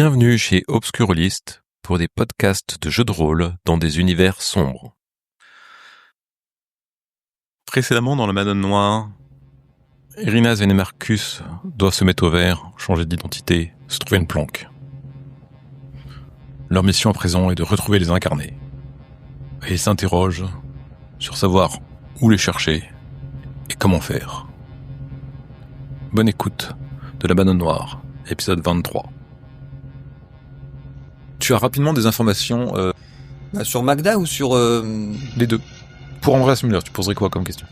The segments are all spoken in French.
Bienvenue chez Obscurlist pour des podcasts de jeux de rôle dans des univers sombres. Précédemment dans la Madone Noire, Irina et Marcus doivent se mettre au vert, changer d'identité, se trouver une planque. Leur mission à présent est de retrouver les incarnés. Et ils s'interrogent sur savoir où les chercher et comment faire. Bonne écoute de la Madone Noire, épisode 23. Tu as rapidement des informations... Sur Magda ou sur... Les deux. Pour Andreas Müller, tu poserais quoi comme question ?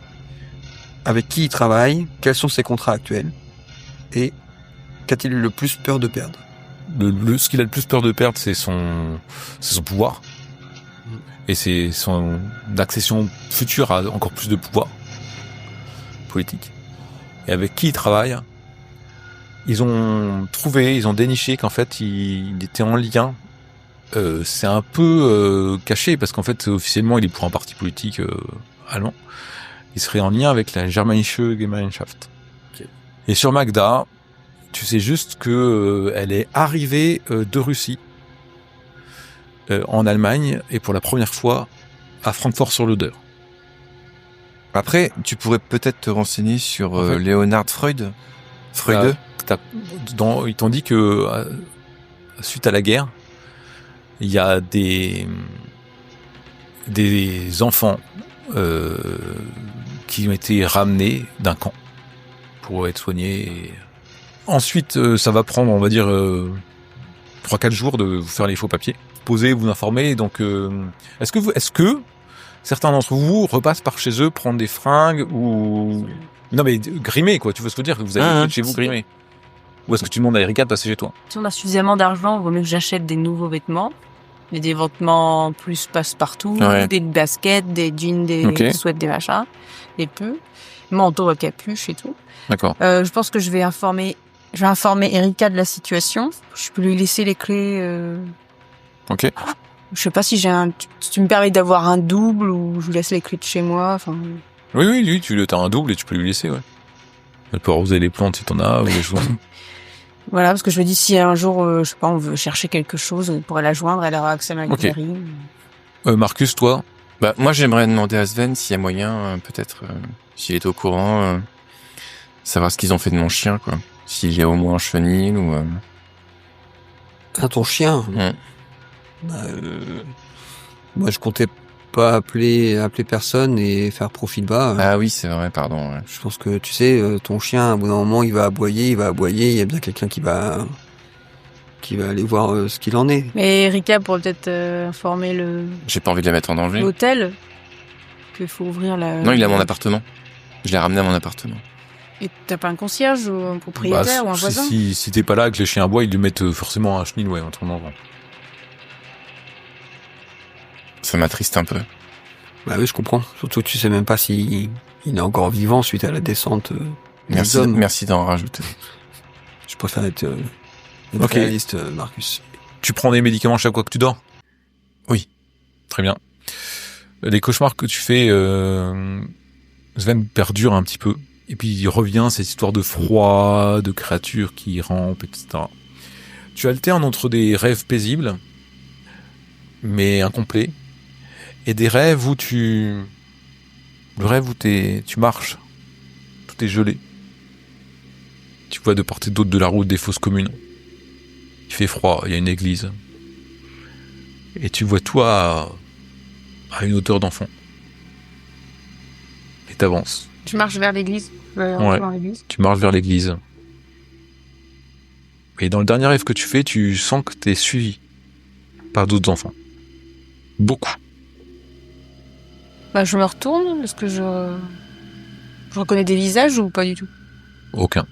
Avec qui il travaille, quels sont ses contrats actuels, et qu'a-t-il eu le plus peur de perdre ? Ce qu'il a le plus peur de perdre, c'est son pouvoir. Et c'est son accession future à encore plus de pouvoir politique. Et avec qui il travaille, ils ont déniché qu'en fait, il était en lien. C'est un peu caché parce qu'en fait officiellement il est pour un parti politique allemand. Il serait en lien avec la Germanische Gemeinschaft. Okay. Et sur Magda, tu sais juste que elle est arrivée de Russie en Allemagne et pour la première fois à Francfort-sur-l'Oder. Après, tu pourrais peut-être te renseigner sur Leonhard Freud. Ils t'ont dit que suite à la guerre, il y a des enfants qui ont été ramenés d'un camp pour être soignés. Et... Ensuite, ça va prendre, on va dire, 3-4 jours de vous faire les faux papiers, poser, vous informer. Donc, est-ce que certains d'entre vous repassent par chez eux prendre des fringues ou... Non mais grimer quoi, tu vois ce que je veux dire, vous allez chez vous grimer. Ou est-ce que tu demandes à Erika de passer chez toi ? Si on a suffisamment d'argent, il vaut mieux que j'achète des nouveaux vêtements. Mais des vêtements plus passe-partout, des baskets, des jeans, des sweats, des machins, des pulls, manteau à capuche et tout. D'accord. Je pense que je vais informer Erika de la situation. Je peux lui laisser les clés. Ok. Je sais pas si tu me permets d'avoir un double ou je lui laisse les clés de chez moi. Enfin. Oui, lui, tu as un double et tu peux lui laisser, ouais. Elle peut arroser les plantes si t'en as ou des choses. Voilà, parce que je me dis si un jour, je sais pas, on veut chercher quelque chose, on pourrait la joindre, elle aura accès à ma galerie. Marcus, toi ? Moi, j'aimerais demander à Sven s'il y a moyen, peut-être, s'il est au courant, savoir ce qu'ils ont fait de mon chien, quoi. S'il y a au moins un chenil ou... Ah, ton chien Moi, je comptais pas appeler personne et faire profil bas. Ah oui, c'est vrai, pardon. Ouais. Je pense que, tu sais, ton chien, au bout d'un moment, il va aboyer, il y a bien quelqu'un qui va aller voir ce qu'il en est. Mais Erika pourrait peut-être informer J'ai pas envie de la mettre en danger. L'hôtel, qu'il faut ouvrir la... Non, il est à mon appartement. Je l'ai ramené à mon appartement. Et t'as pas un concierge ou un propriétaire ou un voisin ? Si t'es pas là, que les chiens aboient, ils lui mettent forcément un chenil, ouais, autrement. Ça m'attriste un peu. Bah oui, je comprends. Surtout que tu sais même pas s'il est encore vivant suite à la descente des hommes. Merci d'en rajouter. Je préfère être réaliste, Marcus. Tu prends des médicaments chaque fois que tu dors ? Oui. Très bien. Les cauchemars que tu fais, Sven perdure un petit peu. Et puis il revient, cette histoire de froid, de créatures qui rampent, etc. Tu alternes entre des rêves paisibles, mais incomplets, et des rêves où tu marches, tout est gelé. Tu vois de part et d'autre de la route des fosses communes. Il fait froid, il y a une église. Et tu vois toi à une hauteur d'enfant. Et t'avances. Tu marches vers l'église. Tu marches vers l'église. Et dans le dernier rêve que tu fais, tu sens que t'es suivi par d'autres enfants. Beaucoup. Je me retourne, est-ce que je reconnais des visages ou pas du tout ? Aucun.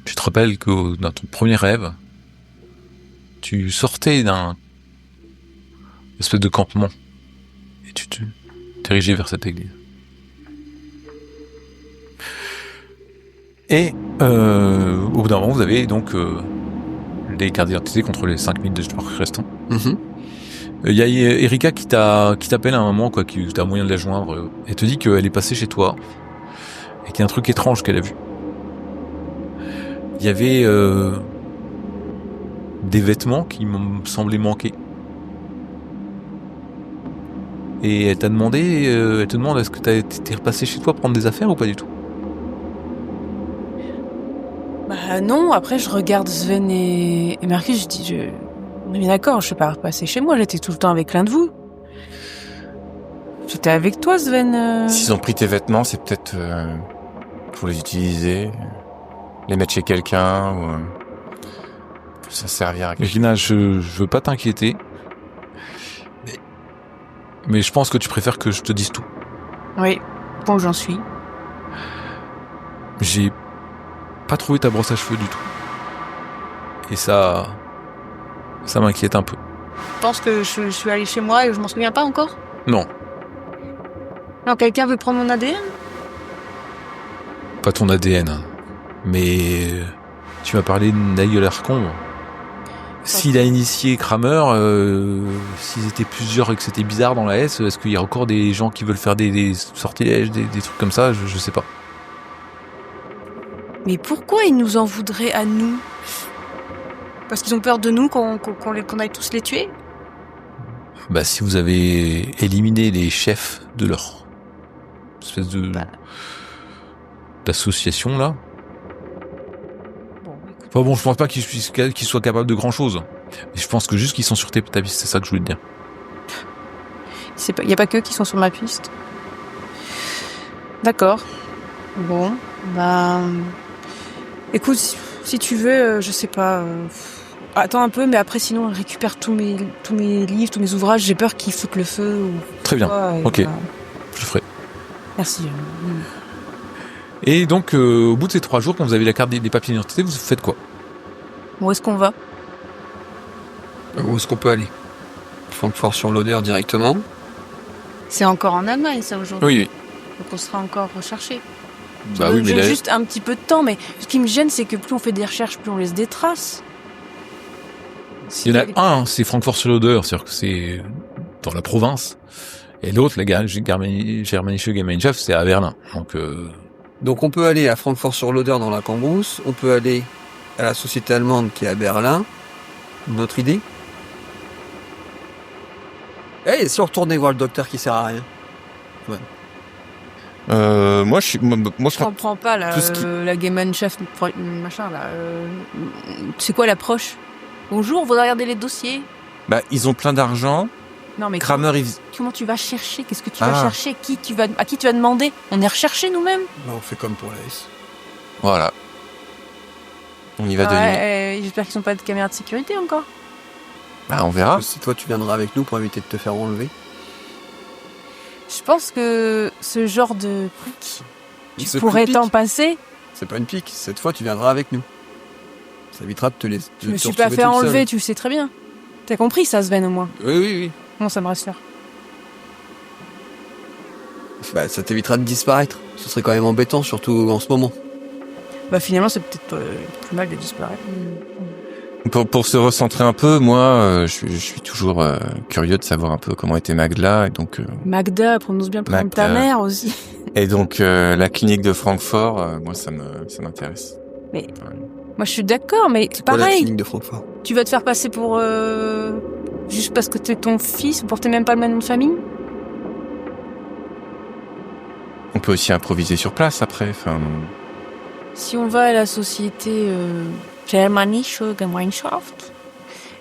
Tu te rappelles que dans ton premier rêve, tu sortais d'un espèce de campement et tu te dirigeais vers cette église. Et au bout d'un moment, vous avez donc les cartes d'identité contre les 5000 de joueurs restants. Il y a Erika qui t'appelle à un moment, quoi, qui t'as moyen de la joindre, et te dit qu'elle est passée chez toi et qu'il y a un truc étrange qu'elle a vu. Il y avait des vêtements qui m'ont semblé manquer. Et elle te demande est-ce que t'es repassé chez toi prendre des affaires ou pas du tout? Bah non, après je regarde Sven et Marcus, je dis, on est bien d'accord, je suis pas repassé chez moi, j'étais tout le temps avec l'un de vous. J'étais avec toi, Sven. S'ils ont pris tes vêtements, c'est peut-être pour les utiliser, les mettre chez quelqu'un, ou que ça servira à quelque chose. Gina, je veux pas t'inquiéter. Mais je pense que tu préfères que je te dise tout. Oui, bon, j'en suis. J'ai pas trouvé ta brosse à cheveux du tout. Et ça m'inquiète un peu. Tu penses que je suis allée chez moi et je m'en souviens pas encore? Non, Non, quelqu'un veut prendre mon ADN? pas ton ADN. Mais tu m'as parlé de Nigel Arcon. S'il a initié Kramer, s'ils étaient plusieurs et que c'était bizarre dans la S, est-ce qu'il y a encore des gens qui veulent faire des sortilèges, des trucs comme ça? Je sais pas. Mais pourquoi ils nous en voudraient à nous? Parce qu'ils ont peur de nous, qu'on aille tous les tuer? Bah, si vous avez éliminé les chefs de leur espèce d'association là. Bon, écoute. Enfin bon, je pense pas qu'ils soient capables de grand chose. Mais je pense que juste qu'ils sont sur ta piste, c'est ça que je voulais te dire. Il y a pas qu'eux qui sont sur ma piste. D'accord. Bon, bah... Écoute, si tu veux, je sais pas... Attends un peu, mais après, sinon, je récupère tous mes livres, tous mes ouvrages. J'ai peur qu'ils foutent le feu. Ou Très bien, quoi, ok. Voilà. Je le ferai. Merci. Et donc, au bout de ces 3 jours, quand vous avez la carte des papiers d'identité, vous faites quoi? Où est-ce qu'on va? Où est-ce qu'on peut aller? Francfort sur l'Oder directement. C'est encore en Allemagne, ça, aujourd'hui. Oui. Donc on sera encore recherché. Bah oui, mais J'ai là... juste un petit peu de temps, mais ce qui me gêne, c'est que plus on fait des recherches, plus on laisse des traces. Il y en a un, c'est Francfort-sur-l'Oder, c'est-à-dire que c'est dans la province. Et l'autre, la Germanische Gemeinschaft, c'est à Berlin. Donc on peut aller à Francfort-sur-l'Oder dans la Cambrousse, on peut aller à la société allemande qui est à Berlin. Une autre idée? Et si on retournait voir le docteur qui sert à rien? Ouais. Moi, je Je comprends pas la Gemeinschaft machin là. C'est quoi l'approche? Bonjour, on va regarder les dossiers. Bah, ils ont plein d'argent. Non mais Kramer, comment tu vas chercher? Qu'est-ce que tu vas chercher? À qui tu vas demander? On est recherché nous-mêmes? Bah, on fait comme pour la S. Voilà. On y va de nuit. J'espère qu'ils n'ont pas de caméra de sécurité encore. Bah, on verra. Si toi tu viendras avec nous pour éviter de te faire enlever. Je pense que ce genre de pique, tu Ce pourrais pique, t'en passer. c'est pas une pique, cette fois tu viendras avec nous. Ça évitera de te laisser. Je me suis pas fait enlever, tu le sais très bien. T'as compris ça, Sven, au moins? Oui. Bon, ça me rassure. Bah, ça t'évitera de disparaître. Ce serait quand même embêtant, surtout en ce moment. Bah finalement, c'est peut-être plus mal de disparaître. Pour se recentrer un peu, moi, je suis toujours curieux de savoir un peu comment était Magda, et donc. Magda, prononce bien le prénom de ta mère aussi. Et donc la clinique de Francfort, moi, ça m'intéresse. Mais moi, je suis d'accord, mais C'est pareil. quoi la clinique de Francfort? Tu vas te faire passer pour juste parce que t'es ton fils, ou porter même pas le même nom de famille? On peut aussi improviser sur place après. Enfin. Si on va à la société Germanische Gemeinschaft,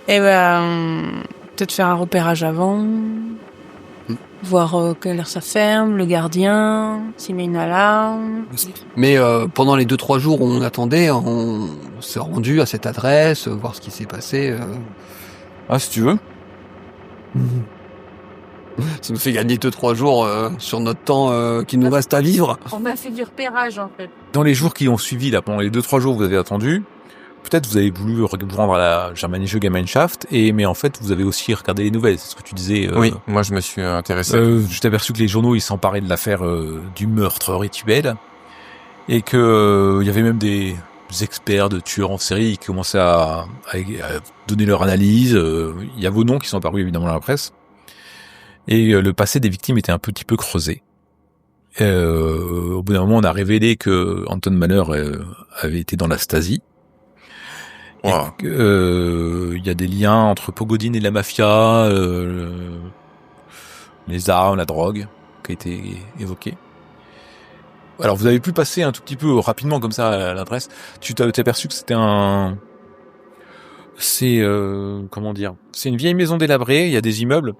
eh ben, peut-être faire un repérage avant, voir quelle heure ça ferme, le gardien, s'il met une alarme. Mais pendant les 2-3 jours où on attendait, on s'est rendu à cette adresse, voir ce qui s'est passé. Ah, si tu veux. Ça nous fait gagner 2-3 jours sur notre temps qui nous reste à vivre. On a fait du repérage, en fait. Dans les jours qui ont suivi, là, pendant les 2-3 jours où vous avez attendu, peut-être vous avez voulu vous rendre à la Germanische Gemeinschaft, mais en fait, vous avez aussi regardé les nouvelles. C'est ce que tu disais. Oui, moi, je me suis intéressé. Je t'ai aperçu que les journaux, ils s'emparaient de l'affaire du meurtre rituel, et que il y avait même des experts de tueurs en série qui commençaient à donner leur analyse. Il y a vos noms qui sont apparus évidemment dans la presse. Et le passé des victimes était un petit peu creusé. Au bout d'un moment, on a révélé que Anton Mahler avait été dans la Stasi. Wow. Il y a des liens entre Pogodine et la mafia, les armes, la drogue, qui a été évoqué. Alors, vous avez pu passer un tout petit peu rapidement comme ça à l'adresse. Tu t'es aperçu que c'était c'est une vieille maison délabrée. Il y a des immeubles,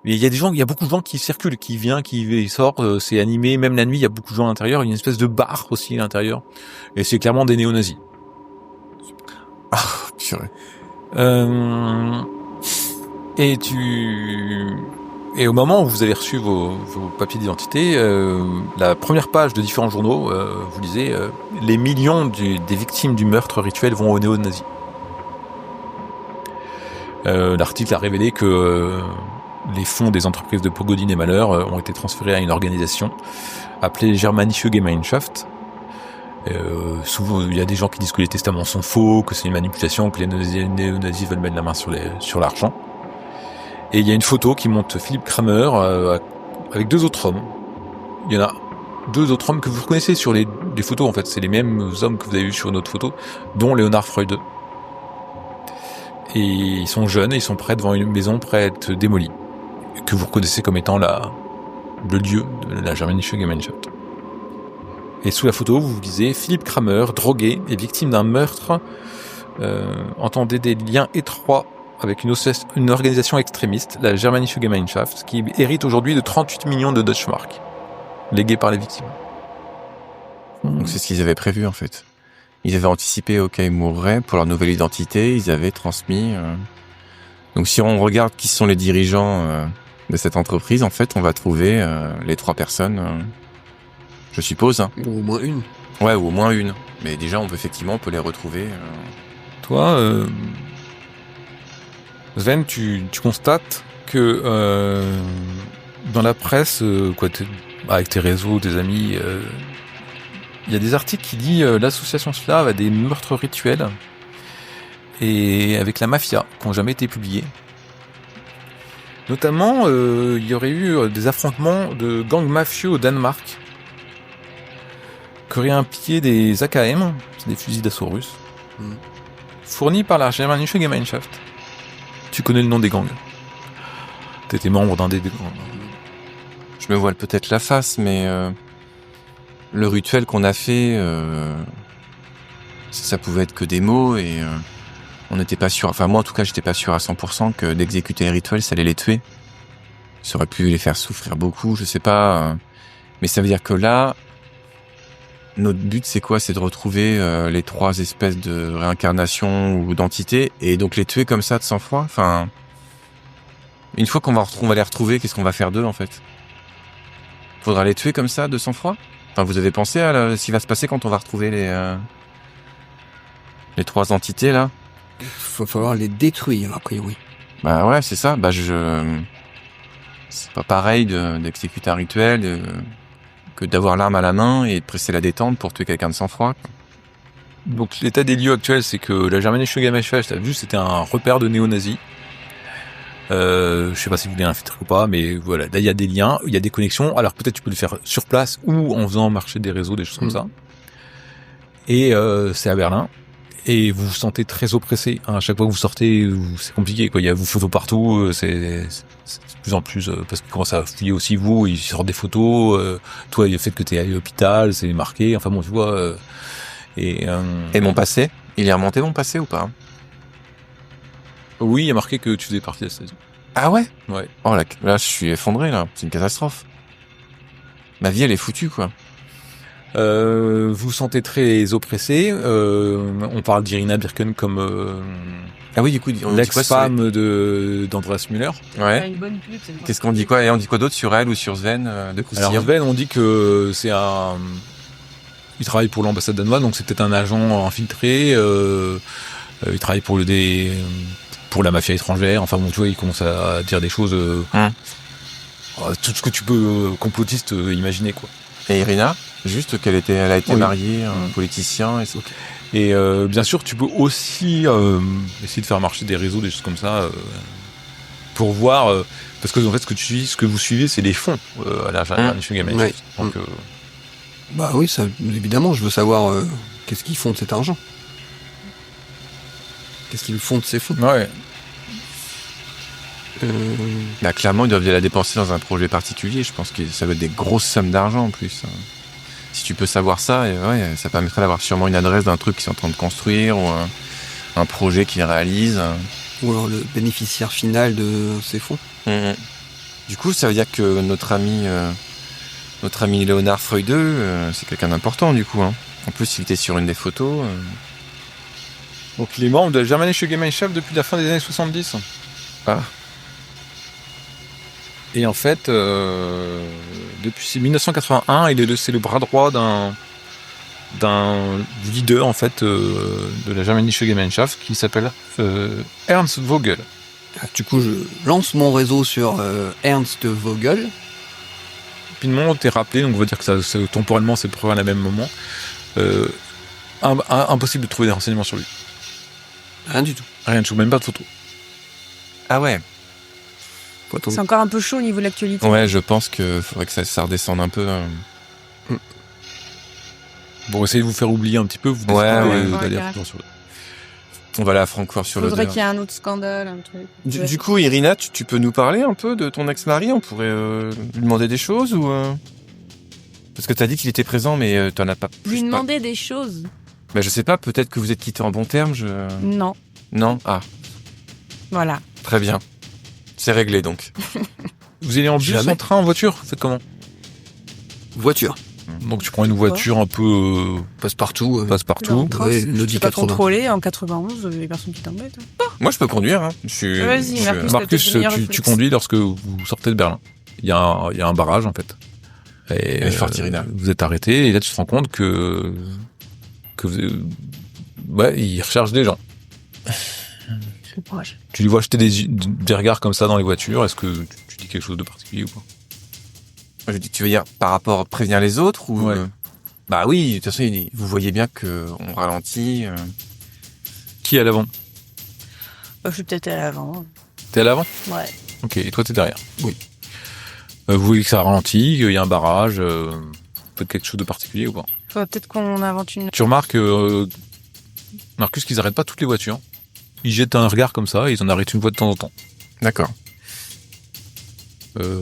mais il y a beaucoup de gens qui circulent, qui viennent, qui sortent. C'est animé, même la nuit. Il y a beaucoup de gens à l'intérieur. Il y a une espèce de bar aussi à l'intérieur, et c'est clairement des néo-nazis. Ah, purée. Et au moment où vous avez reçu vos papiers d'identité, la première page de différents journaux, vous lisez les millions des victimes du meurtre rituel vont aux néo-nazis. L'article a révélé que les fonds des entreprises de Pogodine et Mahler ont été transférés à une organisation appelée Germanische Gemeinschaft. Souvent, il y a des gens qui disent que les testaments sont faux, que c'est une manipulation, que les néo-nazis veulent mettre la main sur l'argent. Et il y a une photo qui montre Philippe Kramer avec 2 autres hommes. Il y en a 2 autres hommes que vous reconnaissez sur les photos, en fait. C'est les mêmes hommes que vous avez vus sur une autre photo, dont Leonhard Freude. Et ils sont jeunes et ils sont près devant une maison près d'être démolie, que vous reconnaissez comme étant le lieu de la Germanische Gemeinschaft. Et sous la photo, vous lisez Philippe Kramer, drogué et victime d'un meurtre, entendait des liens étroits avec une organisation extrémiste, la Germanische Gemeinschaft, qui hérite aujourd'hui de 38 millions de Deutschmark, légués par les victimes. Donc c'est ce qu'ils avaient prévu, en fait. Ils avaient anticipé au cas où ils mourraient, pour leur nouvelle identité, ils avaient transmis... Donc si on regarde qui sont les dirigeants de cette entreprise, en fait, on va trouver les 3 personnes, je suppose. Hein. Ou au moins une. Ouais, ou au moins une. Mais déjà, on peut les retrouver. Toi, Sven, tu constates que dans la presse, avec tes réseaux, tes amis, il y a des articles qui disent l'association slave a des meurtres rituels et avec la mafia qui n'ont jamais été publiés. Notamment, il y aurait eu des affrontements de gangs mafieux au Danemark qui auraient impliqué des AKM, c'est des fusils d'assaut russes, fournis par la Germanische Gemeinschaft. Tu connais le nom des gangs. T'étais membre d'un des gangs. Je me voile peut-être la face, mais le rituel qu'on a fait, ça pouvait être que des mots et on n'était pas sûr. Enfin, moi, en tout cas, j'étais pas sûr à 100% que d'exécuter les rituels, ça allait les tuer. Ça aurait pu les faire souffrir beaucoup, je sais pas. Mais ça veut dire que là, notre but, c'est quoi? C'est de retrouver les 3 espèces de réincarnations ou d'entités et donc les tuer comme ça de sang-froid. Enfin, une fois qu'on va les retrouver, qu'est-ce qu'on va faire d'eux en fait? Faudra les tuer comme ça de sang-froid? Enfin, vous avez pensé à ce qui va se passer quand on va retrouver les 3 entités là? Il va falloir les détruire a priori. Bah ouais, c'est ça. C'est pas pareil d'exécuter un rituel. Que d'avoir l'arme à la main et de presser la détente pour tuer quelqu'un de sang-froid. Donc l'état des lieux actuel, c'est que la Germanische Gemeinschaft, t'as vu, c'était un repère de néo-nazis. Je sais pas si vous voulez l'infiltrer ou pas, mais voilà, là il y a des liens, il y a des connexions. Alors peut-être tu peux le faire sur place ou en faisant marcher des réseaux, des choses comme ça. Et c'est à Berlin. Et vous vous sentez très oppressé. À chaque fois que vous sortez, c'est compliqué, quoi. Il y a vos photos partout, c'est de plus en plus, parce qu'ils commencent à fouiller aussi vous, ils sortent des photos, toi, le fait que t'es allé à l'hôpital, c'est marqué, enfin bon, tu vois, et mon passé? Il est remonté mon passé ou pas? Oui, il y a marqué que tu faisais partie de la station. Ah ouais? Ouais. Oh là, je suis effondré, là. C'est une catastrophe. Ma vie, elle est foutue, quoi. Vous vous sentez très oppressé. On parle d'Irina Birken comme ah oui, du coup, l'ex-femme d'Andreas Müller. Ouais. Une bonne pub, c'est Qu'est-ce qu'on dit quoi? Et on dit quoi d'autre sur elle ou sur Sven de Croustillon? Alors Sven, on dit que c'est il travaille pour l'ambassade danoise, donc c'est peut-être un agent infiltré. Il travaille pour la mafia étrangère. Enfin bon, tu vois, il commence à dire des choses. Tout ce que tu peux complotiste imaginer, quoi. Et Irina? Juste qu'elle a été mariée, un politicien. Et bien sûr, tu peux aussi essayer de faire marcher des réseaux, des choses comme ça, pour voir, parce que en fait, ce que vous suivez, c'est les fonds à la Germanische Gemeinschaft. Donc, bah oui, ça, évidemment, je veux savoir qu'est-ce qu'ils font de cet argent. Qu'est-ce qu'ils font de ces fonds? Ouais. Bah, clairement, ils doivent la dépenser dans un projet particulier. Je pense que ça va être des grosses sommes d'argent en plus. Si tu peux savoir ça, ça permettrait d'avoir sûrement une adresse d'un truc qu'ils sont en train de construire ou un projet qu'ils réalisent. Ou alors le bénéficiaire final de ces fonds. Du coup, ça veut dire que notre ami Léonard Freudeux, c'est quelqu'un d'important du coup. Hein. En plus, il était sur une des photos. Donc il est membre de la Germanische Gemeinschaft depuis la fin des années 70. Ah. Et en fait, depuis 1981, c'est le bras droit du leader en fait de la Germanische Gemeinschaft qui s'appelle Ernst Vogel. Du coup, je lance mon réseau sur Ernst Vogel. Rapidement, t'es rappelé, donc on va dire que temporellement c'est à la même moment. Impossible de trouver des renseignements sur lui. Rien du tout. Rien de tout, même pas de photo. Ah ouais. C'est encore un peu chaud au niveau de l'actualité. Ouais, je pense qu'il faudrait que ça redescende un peu. Bon, essayez de vous faire oublier un petit peu. Vous d'aller sur le... On va aller à Francfort-sur-l'Oder. Faudrait qu'il y ait un autre scandale, un truc. Du coup, Irina, tu peux nous parler un peu de ton ex-mari? On pourrait lui demander des choses ou Parce que t'as dit qu'il était présent, mais t'en as pas plus. Lui demander des choses? Bah, je sais pas, peut-être que vous êtes quittés en bons termes, Non. Non? Ah. Voilà. Très bien. C'est réglé, donc. Vous allez en bus, en train, en voiture? Vous faites comment? Voiture. Donc tu prends une voiture un peu... passe-partout. Passe-partout. Ouais, l'Audi 80. Contrôlé en 91, les personnes qui t'embêtent. Moi, je peux conduire. Hein. Vas-y, Marcus, tu conduis lorsque vous sortez de Berlin. Il y a un barrage, en fait. Et vous êtes arrêté, et là, tu te rends compte que il recherche des gens. Tu lui vois jeter des regards comme ça dans les voitures. Est-ce que tu dis quelque chose de particulier ou pas? Je dis, tu veux dire par rapport à prévenir les autres ou ouais. Bah oui, de toute façon, vous voyez bien qu'on ralentit. Qui est à l'avant? Je suis peut-être à l'avant. T'es à l'avant? Ouais. Ok, et toi t'es derrière? Oui. Vous voyez que ça ralentit, qu'il y a un barrage, peut-être quelque chose de particulier ou pas? Faudrait peut-être qu'on invente une... Tu remarques, Marcus, qu'ils arrêtent pas toutes les voitures. Ils jettent un regard comme ça, et ils en arrêtent une fois de temps en temps. D'accord.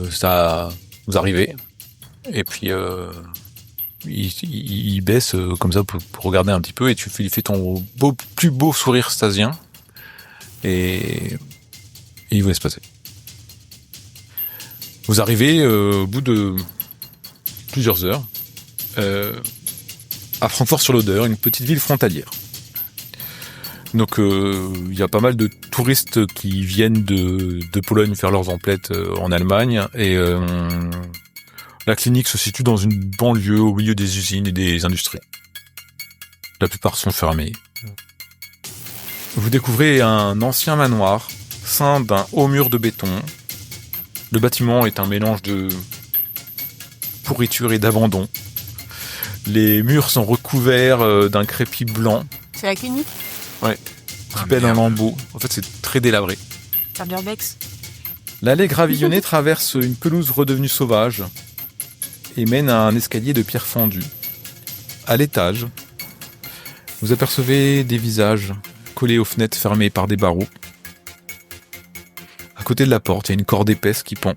Ça... Vous arrivez, et puis il baisse comme ça pour regarder un petit peu, et il fait ton plus beau sourire stasien, et il vous laisse passer. Vous arrivez au bout de plusieurs heures à Francfort-sur-l'Oder, une petite ville frontalière. Donc il y a pas mal de touristes qui viennent de Pologne faire leurs emplettes en Allemagne, et la clinique se situe dans une banlieue au milieu des usines et des industries. La plupart sont fermées. Vous découvrez un ancien manoir ceint d'un haut mur de béton. Le bâtiment est un mélange de pourriture et d'abandon. Les murs sont recouverts d'un crépi blanc. C'est la clinique? Ouais, qui pèle en lambeaux. En fait, c'est très délabré. Carburbex. L'allée gravillonnée traverse une pelouse redevenue sauvage et mène à un escalier de pierre fendue. À l'étage, vous apercevez des visages collés aux fenêtres fermées par des barreaux. À côté de la porte, il y a une corde épaisse qui pend,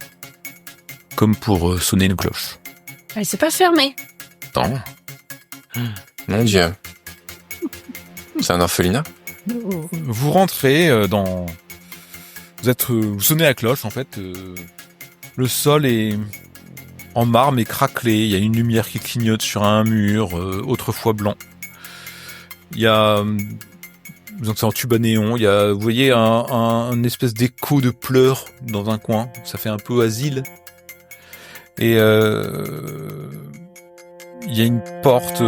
comme pour sonner une cloche. Elle s'est pas fermée. Non. Mon Dieu. C'est un orphelinat. Vous rentrez dans... Vous sonnez la cloche, en fait. Le sol est en marbre et craquelé. Il y a une lumière qui clignote sur un mur, autrefois blanc. Il y a... Donc c'est en tube à néon. Vous voyez un espèce d'écho de pleurs dans un coin. Ça fait un peu asile. Et il y a une porte...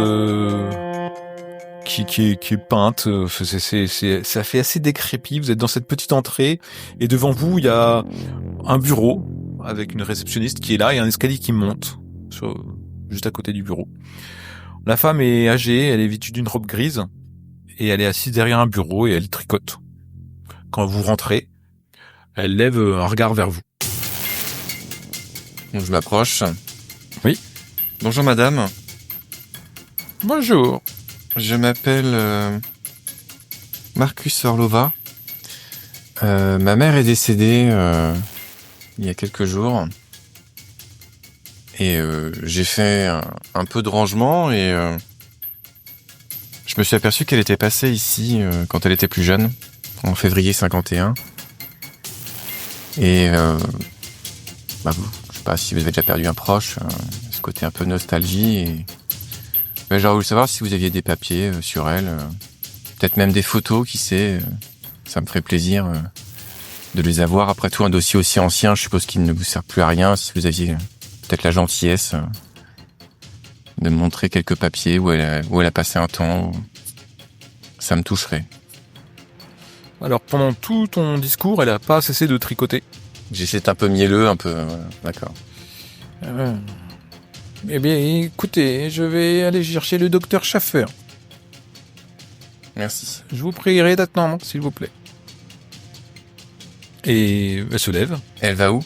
Qui est peinte, ça fait assez décrépit. Vous êtes dans cette petite entrée et devant vous il y a un bureau avec une réceptionniste qui est là et un escalier qui monte juste à côté du bureau. La femme est âgée, elle est vêtue d'une robe grise et elle est assise derrière un bureau et elle tricote. Quand vous rentrez, elle lève un regard vers vous. Je m'approche. Oui. Bonjour madame. Bonjour. Je m'appelle Marcus Orlova. Ma mère est décédée il y a quelques jours. Et j'ai fait un peu de rangement et je me suis aperçu qu'elle était passée ici quand elle était plus jeune, en février 51. Et je sais pas si vous avez déjà perdu un proche, ce côté un peu nostalgie. Et j'aurais voulu savoir si vous aviez des papiers sur elle, peut-être même des photos, qui sait. Ça me ferait plaisir de les avoir. Après tout, un dossier aussi ancien, je suppose qu'il ne vous sert plus à rien. Si vous aviez peut-être la gentillesse de me montrer quelques papiers où elle a passé un temps, ça me toucherait. Alors, pendant tout ton discours, elle a pas cessé de tricoter. J'essaie d'être un peu mielleux, un peu... d'accord. Eh bien, écoutez, je vais aller chercher le docteur Schaffer. Merci. Je vous prierai d'attendre, s'il vous plaît. Et elle se lève. Elle va où ?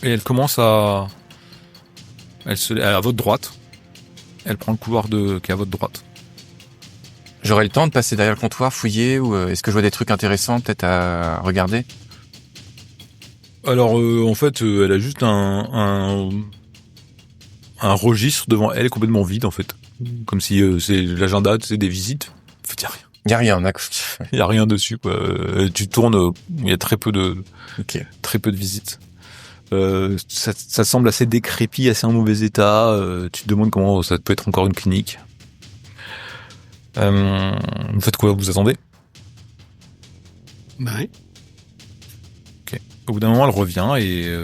Et elle commence à... à votre droite. Elle prend le couloir qui est à votre droite. J'aurai le temps de passer derrière le comptoir, fouiller, ou est-ce que je vois des trucs intéressants peut-être à regarder ? Alors, en fait, elle a juste un registre devant elle complètement vide, en fait. Comme si c'est l'agenda, c'est des visites. En fait, il y a rien, d'accord. Il y a rien dessus, quoi. Tu tournes, il y a très peu de visites. Ça semble assez décrépit, assez en mauvais état. Tu te demandes comment ça peut être encore une clinique. Vous faites quoi ? Vous attendez ? Bah oui. Ok. Au bout d'un moment, elle revient et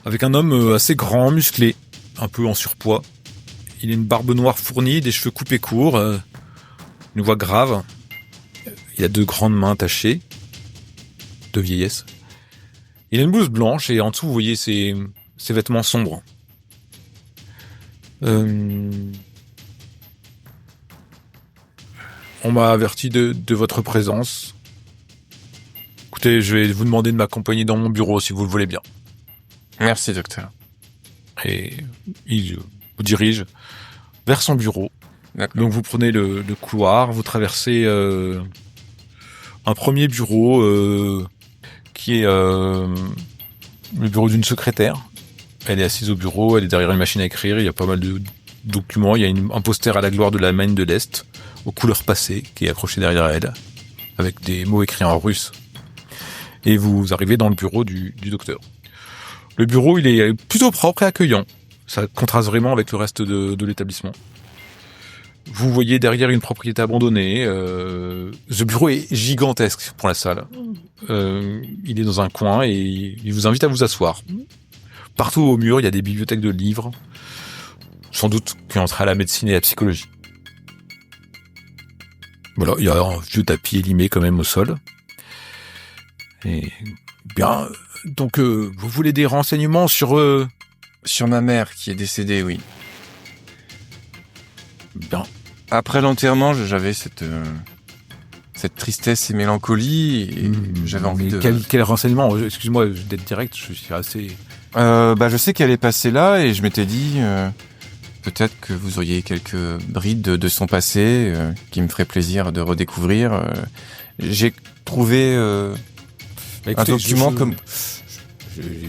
avec un homme assez grand, musclé, un peu en surpoids. Il a une barbe noire fournie, des cheveux coupés courts, une voix grave. Il a 2 grandes mains tachées de vieillesse. Il a une blouse blanche et en dessous, vous voyez ses vêtements sombres. On m'a averti de votre présence. Écoutez, je vais vous demander de m'accompagner dans mon bureau si vous le voulez bien. Merci, docteur. Et il vous dirige vers son bureau. D'accord. Donc vous prenez le couloir, vous traversez un premier bureau qui est le bureau d'une secrétaire. Elle est assise au bureau, elle est derrière une machine à écrire, il y a pas mal de documents, il y a un poster à la gloire de la Maine de l'Est, aux couleurs passées, qui est accroché derrière elle, avec des mots écrits en russe. Et vous arrivez dans le bureau du docteur. Le bureau, il est plutôt propre et accueillant. Ça contraste vraiment avec le reste de l'établissement. Vous voyez derrière une propriété abandonnée. Ce bureau est gigantesque pour la salle. Il est dans un coin et il vous invite à vous asseoir. Partout au mur, il y a des bibliothèques de livres. Sans doute qui ont trait à la médecine et à la psychologie. Voilà, il y a un vieux tapis élimé quand même au sol. Et bien, donc vous voulez des renseignements sur... Sur ma mère qui est décédée, oui. Bien. Après l'enterrement, j'avais cette tristesse et mélancolie, et j'avais envie de... Quel renseignement ? Excuse-moi d'être direct, je suis assez... je sais qu'elle est passée là, et je m'étais dit... peut-être que vous auriez quelques brides de son passé qui me ferait plaisir de redécouvrir. J'ai trouvé un document comme...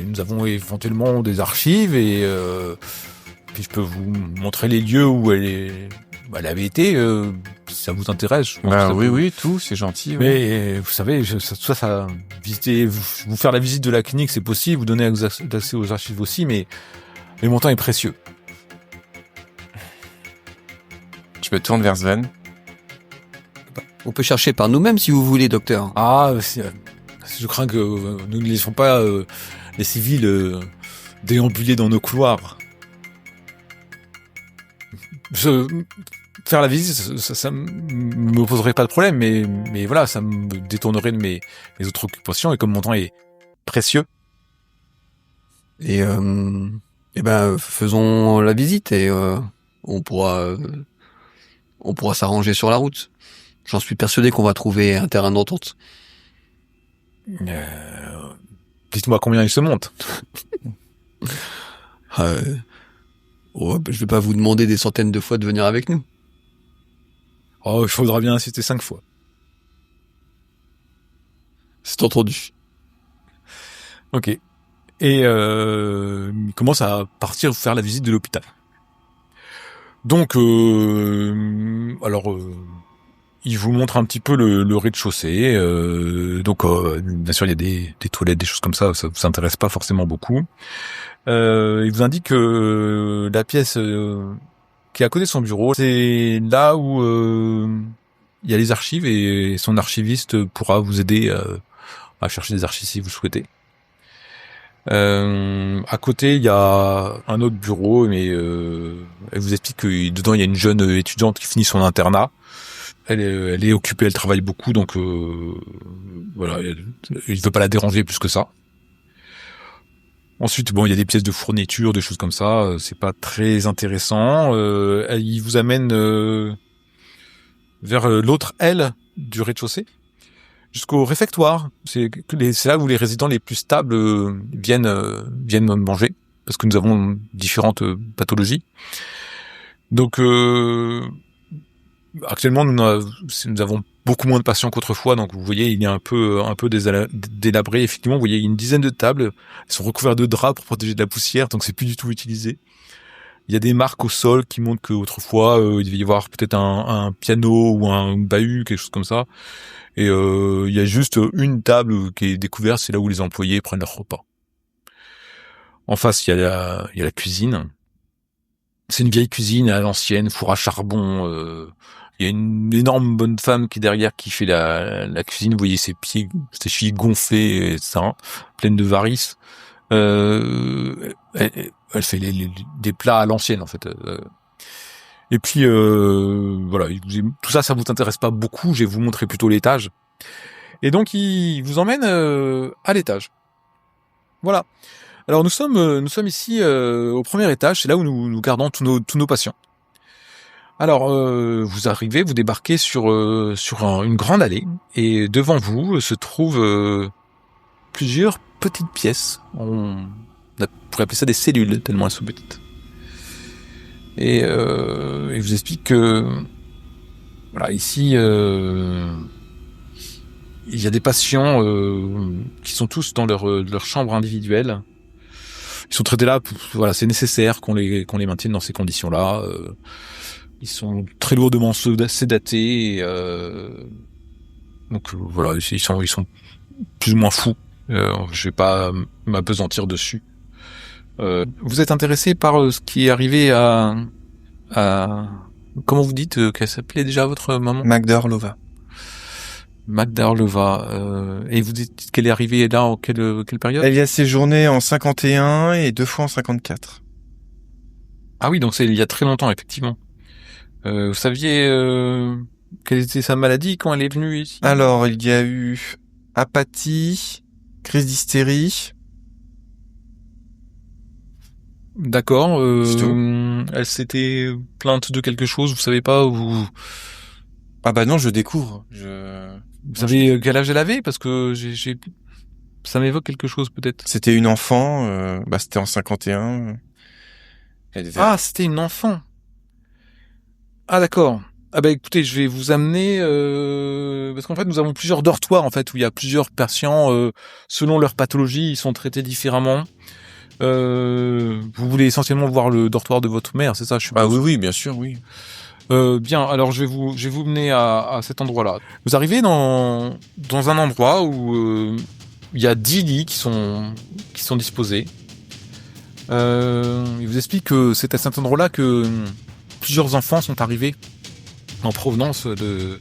Nous avons éventuellement des archives et puis je peux vous montrer les lieux où elle avait été, si ça vous intéresse. Oui, tout, c'est gentil. Ouais. Mais vous savez, visiter, vous faire la visite de la clinique, c'est possible, vous donner accès aux archives aussi, mais mon temps est précieux. Je me tourne vers Sven. On peut chercher par nous-mêmes si vous voulez, docteur. Ah, je crains que nous ne laissons pas les civils déambuler dans nos couloirs. Faire la visite, ça me poserait pas de problème, mais voilà, ça me détournerait de mes autres occupations, et comme mon temps est précieux. Et faisons la visite et on pourra s'arranger sur la route. J'en suis persuadé qu'on va trouver un terrain d'entente. Dites-moi combien il se monte. Je vais pas vous demander des centaines de fois de venir avec nous. Oh, il faudra bien insister 5 fois. C'est entendu. Ok. Et il commence à partir faire la visite de l'hôpital. Donc, il vous montre un petit peu le rez-de-chaussée. Donc, bien sûr, il y a des toilettes, des choses comme ça. Ça vous intéresse pas forcément beaucoup. Il vous indique que la pièce qui est à côté de son bureau, c'est là où il y a les archives et son archiviste pourra vous aider à chercher des archives si vous souhaitez. À côté, il y a un autre bureau, mais elle vous explique que dedans il y a une jeune étudiante qui finit son internat. Elle est occupée, elle travaille beaucoup, donc voilà, il veut pas la déranger plus que ça. Ensuite, bon, il y a des pièces de fourniture, des choses comme ça. C'est pas très intéressant. Il vous amène vers l'autre aile du rez-de-chaussée, jusqu'au réfectoire. C'est là où les résidents les plus stables viennent manger, parce que nous avons différentes pathologies. Donc, actuellement, nous avons beaucoup moins de patients qu'autrefois, donc vous voyez, il est un peu délabré. Effectivement, vous voyez, il y a une dizaine de tables, elles sont recouvertes de draps pour protéger de la poussière, donc c'est plus du tout utilisé. Il y a des marques au sol qui montrent qu'autrefois, il devait y avoir peut-être un piano ou un bahut, quelque chose comme ça. Et il y a juste une table qui est découverte, c'est là où les employés prennent leur repas. En face, il y a la cuisine. C'est une vieille cuisine à l'ancienne, four à charbon. Il y a une énorme bonne femme qui est derrière, qui fait la cuisine. Vous voyez ses chevilles gonflées, etc., pleines de varices. Elle fait des plats à l'ancienne, en fait. Et puis, voilà, tout ça vous intéresse pas beaucoup. Je vais vous montrer plutôt l'étage. Et donc, il vous emmène à l'étage. Voilà. Alors, nous sommes ici au premier étage. C'est là où nous gardons tous nos patients. Alors, vous arrivez, vous débarquez sur une grande allée, et devant vous se trouvent plusieurs petites pièces. On pourrait appeler ça des cellules, tellement elles sont petites. Et il vous explique que voilà, ici il y a des patients qui sont tous dans leur chambre individuelle. Ils sont traités là, voilà, c'est nécessaire qu'on les maintienne dans ces conditions-là. Ils sont très lourdement sédatés. Donc voilà, ils sont plus ou moins fous. Je vais pas m'apesantir dessus. Vous êtes intéressé par ce qui est arrivé à comment vous dites qu'elle s'appelait déjà votre maman? Magda Orlova. Et vous dites qu'elle est arrivée là en quelle période? Elle y a séjourné en 51 et 2 fois en 54. Ah oui, donc c'est il y a très longtemps, effectivement. Vous saviez quelle était sa maladie quand elle est venue ici? Alors, il y a eu apathie, crise d'hystérie. D'accord. Elle s'était plainte de quelque chose, vous savez pas ou... Ah bah non, je découvre. Vous savez quel âge elle avait? Parce que ça m'évoque quelque chose peut-être. C'était une enfant, c'était en 51. Ah, c'était une enfant. Ah d'accord. Ah bah écoutez, je vais vous amener parce qu'en fait nous avons plusieurs dortoirs en fait où il y a plusieurs patients selon leur pathologie, ils sont traités différemment. Vous voulez essentiellement voir le dortoir de votre mère, c'est ça? Ah oui, bien sûr, oui. Bien, alors je vais vous mener à cet endroit-là. Vous arrivez dans un endroit où il y a 10 lits qui sont disposés. Il vous explique que c'est à cet endroit-là que plusieurs enfants sont arrivés en provenance de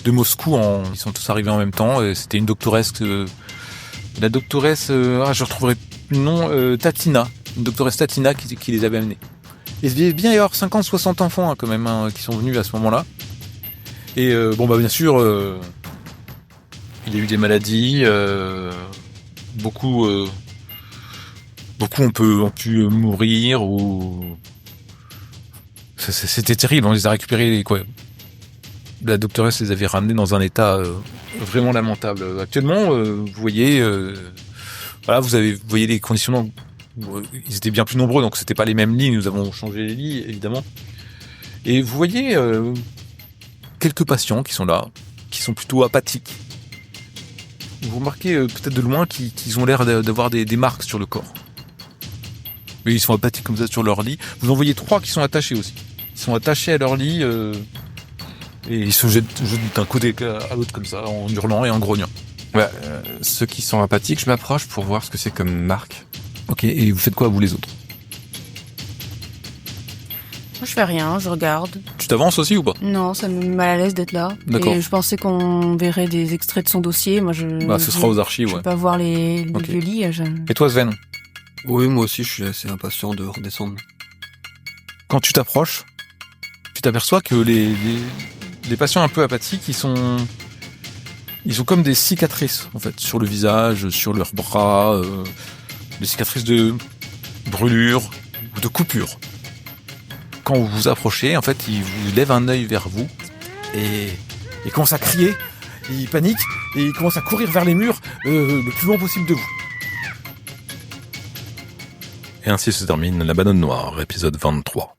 Moscou. Ils sont tous arrivés en même temps. C'était une doctoresse, la doctoresse, je retrouverai le nom, Tatina, une doctoresse Tatina qui les avait amenés. Il devait bien y avoir 50-60 enfants quand même qui sont venus à ce moment-là. Et bien sûr, il y a eu des maladies, beaucoup ont pu mourir ou c'était terrible. On les a récupérés quoi. La doctoresse les avait ramenés dans un état vraiment lamentable. Actuellement, vous voyez, voilà, vous voyez les conditions. Ils étaient bien plus nombreux, donc c'était pas les mêmes lits. Nous avons changé les lits, évidemment. Et vous voyez quelques patients qui sont là, qui sont plutôt apathiques. vous remarquez peut-être de loin qu'ils ont l'air d'avoir des marques sur le corps. Mais ils sont apathiques comme ça sur leur lit. Vous en voyez 3 qui sont attachés aussi. Ils sont attachés à leur lit et ils se jettent d'un côté à l'autre comme ça, en hurlant et en grognant. Ceux qui sont apathiques, je m'approche pour voir ce que c'est comme marque. Ok, et vous faites quoi vous les autres? Moi, je fais rien, je regarde. Tu t'avances aussi ou pas? Non, ça me met mal à l'aise d'être là. D'accord. Et je pensais qu'on verrait des extraits de son dossier. Moi, ce sera aux archives, Je vais pas voir les Okay. vieux lits. Et toi, Sven? Oui, moi aussi, je suis assez impatient de redescendre. Quand tu t'approches, tu t'aperçois que les patients un peu apathiques, ils ont comme des cicatrices, en fait, sur le visage, sur leurs bras, des cicatrices de brûlure ou de coupure. Quand vous vous approchez, en fait, ils vous lèvent un œil vers vous et ils commencent à crier, ils paniquent et ils commencent à courir vers les murs le plus loin possible de vous. Et ainsi se termine La Banane Noire, épisode 23.